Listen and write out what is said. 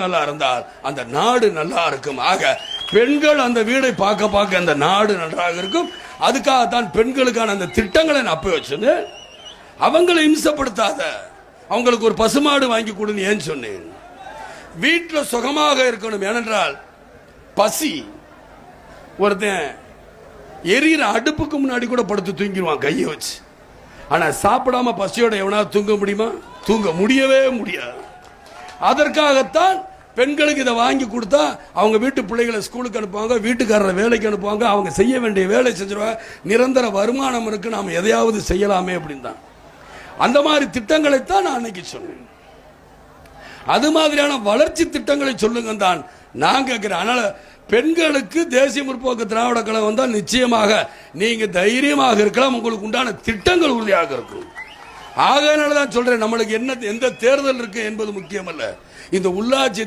நல்லா இருந்தால் அந்த நாடு நல்லா இருக்கும். ஆக பெண்கள் அந்த வீடை பார்க்க பார்க்க அந்த நாடு நன்றாக இருக்கும். அதுக்காகத்தான் பெண்களுக்கான அந்த திட்டங்களை நான் அப்ப வச்சது. அவங்களை இம்சப்படுத்தாத, அவங்களுக்கு ஒரு பசுமாடு வாங்கி கொடுன்னு ஏன் சொன்னேன்? வீட்டில் சுகமாக இருக்கணும். ஏனென்றால் பசி, ஒருத்தன் எரியிற அடுப்புக்கு முன்னாடி கூட படுத்து தூங்கிடுவான் கையை வச்சு. ஆனா சாப்பிடாம பசியோட எவனா தூங்க முடியுமா? தூங்க முடியவே முடியாது. அதற்காகத்தான் பெண்களுக்கு இதை வாங்கி கொடுத்தா அவங்க வீட்டு பிள்ளைகளை ஸ்கூலுக்கு அனுப்புவாங்க, வீட்டுக்காரரை வேலைக்கு அனுப்புவாங்க, அவங்க செய்ய வேண்டிய வேலை செஞ்சிருவாங்க, நிரந்தர வருமானம் இருக்கு, நாம் எதையாவது செய்யலாமே அப்படின்னு தான். அந்த மாதிரி திட்டங்களைத்தான் நான் அன்னைக்கு சொன்னேன். அது மாதிரியான வளர்ச்சி திட்டங்களை சொல்லுங்க தான் நான் கேட்கிறேன். அதனால பெண்களுக்கு தேசிய முற்போக்கு திராவிட கழகம் வந்தால் நிச்சயமாக நீங்க தைரியமாக இருக்கலாம். உங்களுக்கு உண்டான திட்டங்கள் உறுதியாக இருக்கும். ஆகனால தான் சொல்றேன், நம்மளுக்கு என்ன எந்த தேர்தல் இருக்கு என்பது முக்கியமல்ல. இந்த உள்ளாட்சி